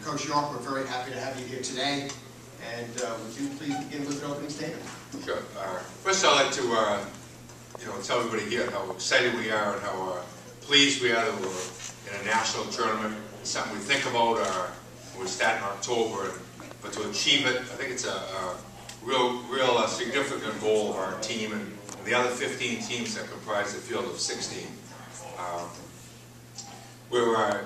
Coach York, we're very happy to have you here today. And would you please begin with an opening statement? Sure. First, I'd like to tell everybody here how excited we are and how pleased we are that we're in a national tournament. It's something we think about when we start in October, but to achieve it, I think it's a real significant goal of our team and the other 15 teams that comprise the field of 16. We're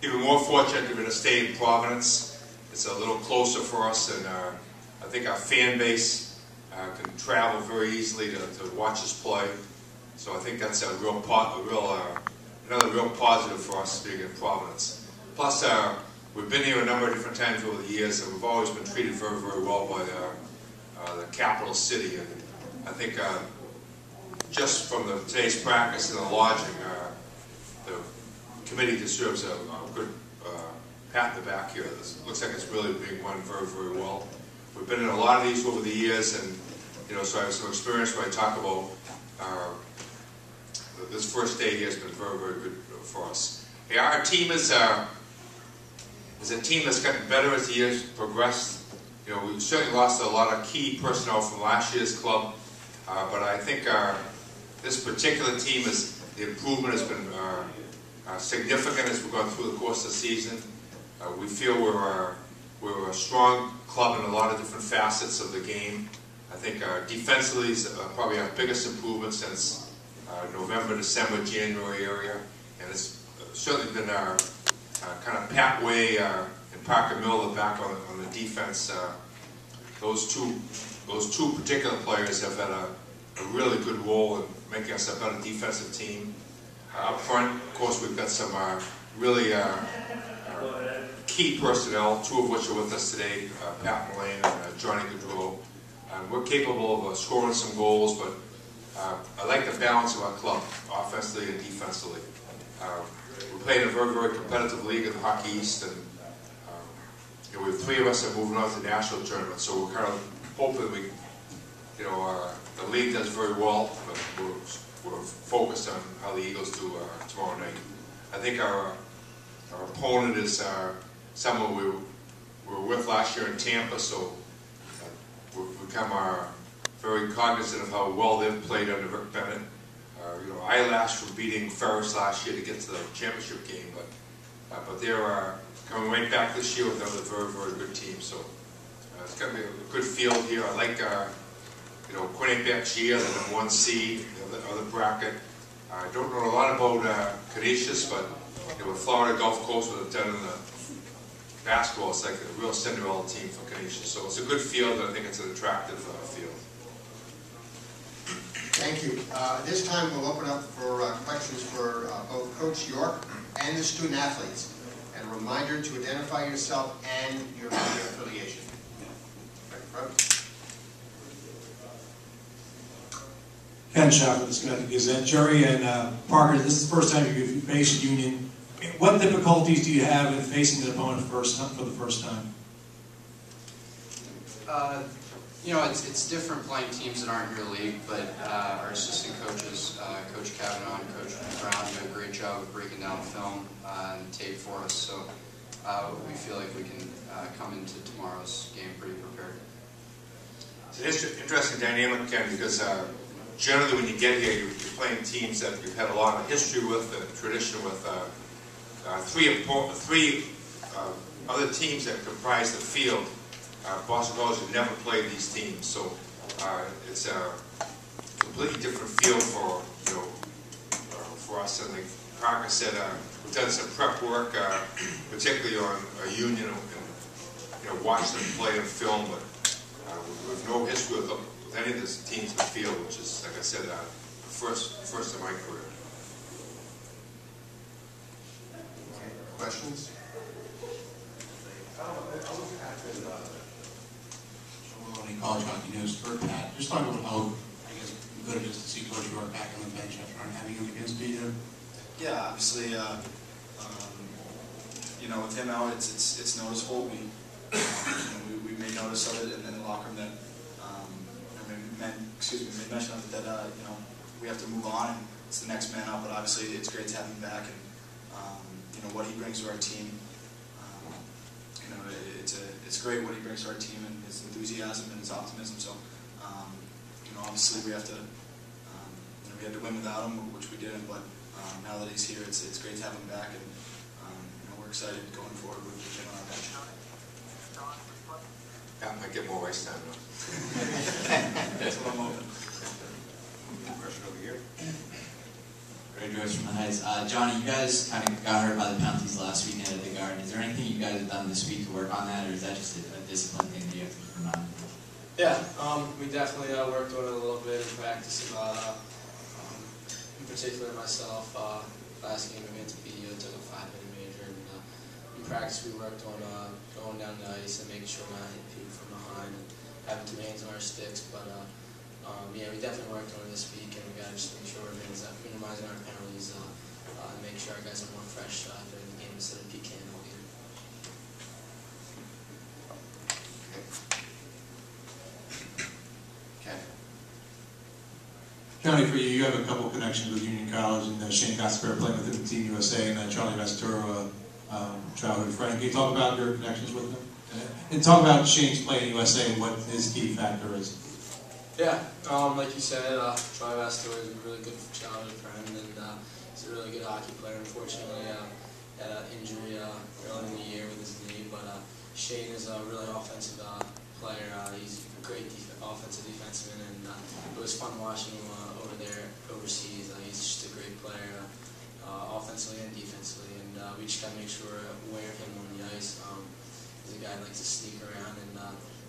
even more fortunate to be in a state in Providence. It's a little closer for us, and I think our fan base can travel very easily to watch us play. So I think that's another real positive for us being in Providence. Plus, we've been here a number of different times over the years, and we've always been treated very, very well by the capital city. And I think just from today's practice and the lodging, the committee deserves a good pat in the back here. This looks like it's really being run very, very well. We've been in a lot of these over the years, and so I have some experience when I talk about this first day here has been very, very good for us. Hey, our team is a team that's gotten better as the years progressed. We've certainly lost a lot of key personnel from last year's club, but I think this particular team the improvement has been significant as we've gone through the course of the season. We feel we're a strong club in a lot of different facets of the game. I think defensively is probably our biggest improvement since November, December, January area, and it's certainly been our kind of Pat Way and Parker Miller back on the defense. Those two particular players have had a really good role in making us a better defensive team. Up front, of course, we've got some really key personnel, two of which are with us today, Pat Mullane and Johnny Gaudreau. We're capable of scoring some goals, but I like the balance of our club, offensively and defensively. We're playing a very, very competitive league in the Hockey East, and we have three of us that are moving on to the national tournament, so we're kind of hoping the league does very well, but we're focused on how the Eagles do tomorrow night. I think our opponent is someone we were with last year in Tampa, so we've become very cognizant of how well they've played under Rick Bennett. Eyelash for beating Ferris last year to get to the championship game, but they're coming right back this year with another very, very good team. So it's going to be a good field here. I like Quinnipiac Gia, the #1 seed, the other bracket. I don't know a lot about Canisius, but with Florida Gulf Coast, what they've done in the basketball, it's like a real Cinderella team for Canisius. So it's a good field, and I think it's an attractive field. Thank you. This time we'll open up for questions for both Coach York and the student athletes. And a reminder to identify yourself and your affiliation. Ken Schaffer, the Schenectady Gazette. Jerry and Parker, this is the first time you've faced Union. What difficulties do you have in facing the opponent for the first time? It's different playing teams that aren't in your league, but our assistant coaches, Coach Kavanaugh and Coach Brown, do a great job of breaking down film and tape for us. So we feel like we can come into tomorrow's game pretty prepared. It's an interesting dynamic, Ken, because generally when you get here, you're playing teams that you've had a lot of history with and tradition with. Three other teams that comprise the field, Boston College have never played these teams, so it's a completely different feel for us. And like Parker said, we've done some prep work, particularly on Union, and watched them play in film, but we've no history with any of the teams in the field, which is, like I said, first in my career. Questions? College Hockey News for Pat. Just talk about how good it is to see Coach York back on the bench after not having him against Peter. Yeah, obviously, with him out, it's noticeable. We made notice of it in the locker room that we made mention of it that we have to move on and it's the next man up. But obviously, it's great to have him back and what he brings to our team. it's great what he brings to our team and his enthusiasm and his optimism. So, obviously we have to, we had to win without him, which we didn't. But now that he's here, it's great to have him back, and we're excited going forward with him on our bench. Yeah, I might get more ice time now. That's what I'm hoping. Question over here. Ray Joyce from the Heights. Johnny, you guys kind of got hurt by the penalties last weekend at the Garden. Is there anything you guys have done this week to work on that, or is that just a discipline thing that you have to keep in mind? Yeah, we definitely worked on it a little bit in practice. In particular, myself, last game against BU, took a 5-minute major, and in practice we worked on going down the ice and making sure we're not hitting people from behind and having two hands on our sticks. But yeah, we definitely worked on it this week, and we got to just make sure we're minimizing our penalties and make sure our guys are more fresh during the game instead of PKing all game. Johnny, for you, you have a couple connections with Union College, and Shane Gosper playing with the Team USA, and Charlie Vesturo, childhood friend. Can you talk about your connections with him? And talk about Shane's play in USA and what his key factor is. Yeah, like you said, Charlie Vesturo is a really good childhood friend, and he's a really good hockey player. Unfortunately, had an injury early in the year with his knee, but Shane is a really offensive player. He's a great offensive defenseman, and it was fun watching him over there overseas. He's just a great player, offensively and defensively, and we just gotta make sure we're aware of him on the ice. He's a guy that likes to sneak around, and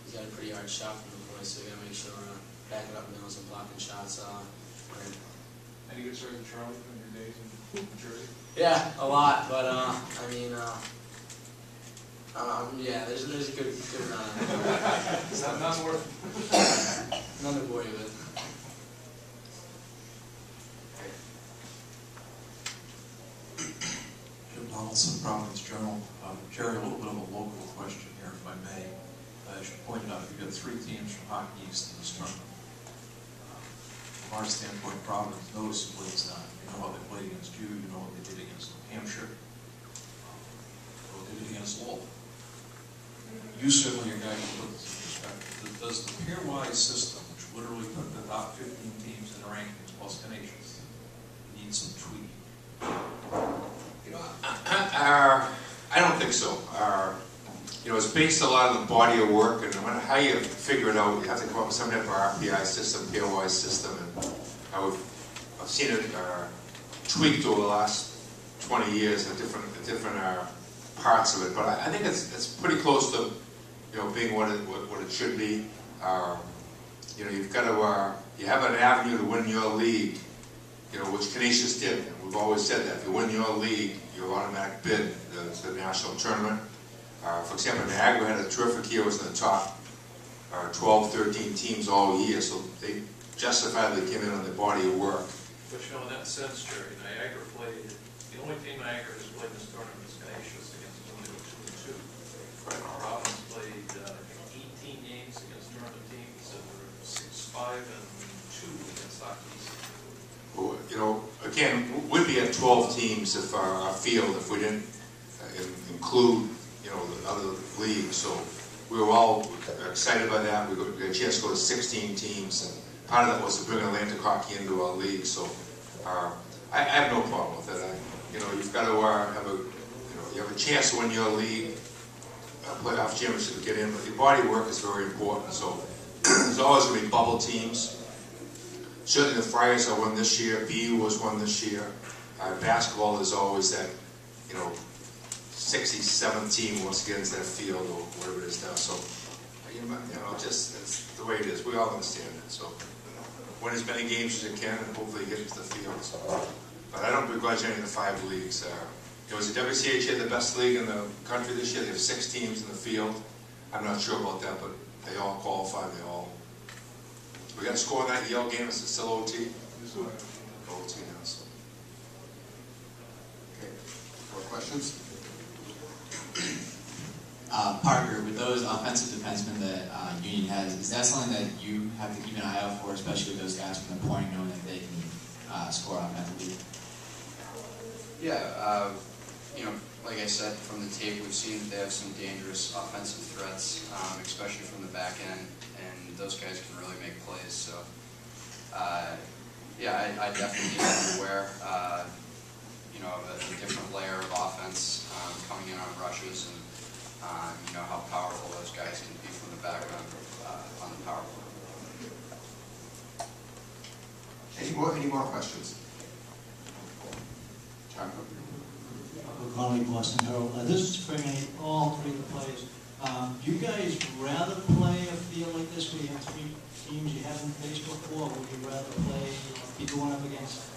he's got a pretty hard shot from the point, so we gotta make sure we're backing up nose and blocking shots. Any good stories with Charlie from your days in Jersey? Yeah, a lot, but I mean, yeah, there's a good amount. Not worth. None to bore you with. Jim Donaldson, Providence Journal. Jerry, a little bit of a local question here, if I may. As you pointed out, you've got 3 teams from Hockey East in this tournament. From our standpoint, Providence noticeably is not. You know how they played against you, you know what they did against New Hampshire, what they did against Lowell. You certainly are a guy who put this in perspective. Does the pairwise system, which literally put the top 15 teams in the rankings plus Canadians, need some tweaking? I don't think so. It's based a lot on the body of work, and no matter how you figure it out, you have to come up with some type of RPI system, pairwise system, and I've seen it tweaked over the last 20 years in different parts of it. But I think it's pretty close to being what it should be. You've got to you have an avenue to win your league, which Canisius did. And we've always said that if you win your league, you're automatic bid to the national tournament. For example, Niagara had a terrific year, was in the top 12, 13 teams all year, so they justifiably came in on their body of work. But in that sense, Jerry, Niagara played, the only team Niagara has played in this tournament is Canisius against them. They were 2-2. Providence played, I think, 18 games against tournament teams that were 6-5 and 2 against Hockey East. Well, again, we'd be at 12 teams if our field, if we didn't include, the other leagues. So we were all excited by that. We got a chance to go to 16 teams, and part of that was to bring Atlantic hockey into our league. So I have no problem with it. You've got to you have a chance to win your league, playoff championship to get in, but your body work is very important. So there's always going to be bubble teams. Certainly the Friars are one this year. BU was one this year. Basketball is always that, 67th team once again into that field or whatever it is now. So, just it's the way it is. We all understand it. So, win as many games as you can and hopefully get into the field. So, but I don't begrudge any of the 5 leagues. Was the WCHA the best league in the country this year? They have 6 teams in the field. I'm not sure about that, but they all qualify. We got to score in that Yale game. Is it still OT? OT now. So. Okay. More questions? Parker, with those offensive defensemen that Union has, is that something that you have to keep an eye out for, especially with those guys from the point, knowing that they can score offensively? Yeah, like I said, from the tape, we've seen that they have some dangerous offensive threats, especially from the back end, and those guys can really make plays. So, yeah, I definitely need to be aware, of a different layer of offense coming in on rushes, and how powerful those guys can be from the background on the power play. Any more questions? Conley, Boston Herald. This is for all three of the players. Do you guys rather play a field like this where you have three teams you haven't faced before, or would you rather be going up against,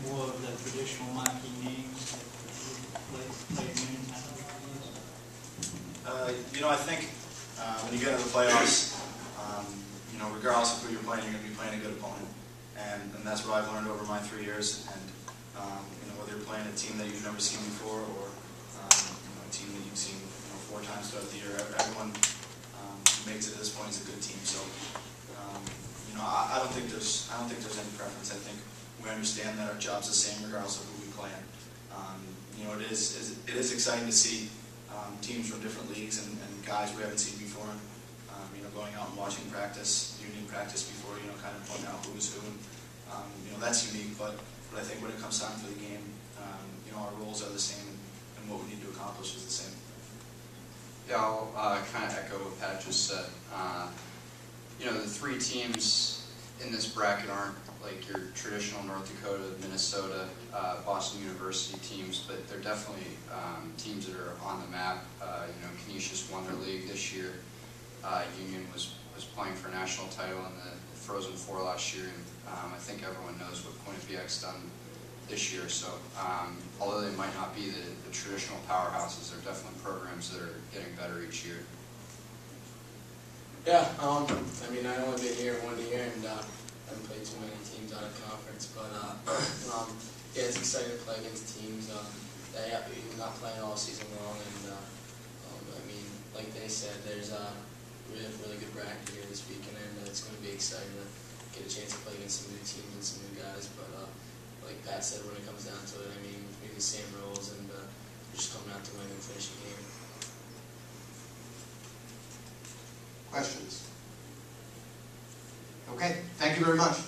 more of the traditional marquee names that you've played many times? I think when you get into the playoffs, regardless of who you're playing, you're going to be playing a good opponent, and that's what I've learned over my 3 years. And whether you're playing a team that you've never seen before, or a team that you've seen 4 times throughout the year, everyone who makes it to this point is a good team. So I don't think there's any preference. I think we understand that our job's the same regardless of who we play in. It is exciting to see teams from different leagues and guys we haven't seen before. Going out and watching practice, union practice before, kind of pointing out who's who. And, that's unique, but I think when it comes time for the game, our roles are the same, and what we need to accomplish is the same. Yeah, I'll kind of echo what Pat just said. The 3 teams in this bracket aren't like your traditional North Dakota, Minnesota, Boston University teams, but they're definitely teams that are on the map. Canisius won their league this year. Union was playing for a national title in the Frozen Four last year, and I think everyone knows what Quinnipiac's done this year. So although they might not be the traditional powerhouses, they're definitely programs that are getting better each year. Yeah, I've only been here 1 year, and I haven't played too many teams out of conference, but yeah, it's exciting to play against teams that you're not playing all season long, and like they said, there's we have a really good bracket here this weekend, and it's going to be exciting to get a chance to play against some new teams and some new guys. But like Pat said, when it comes down to it, we do the same roles, and we're just coming out to win and finish the game. Questions? Okay, thank you very much.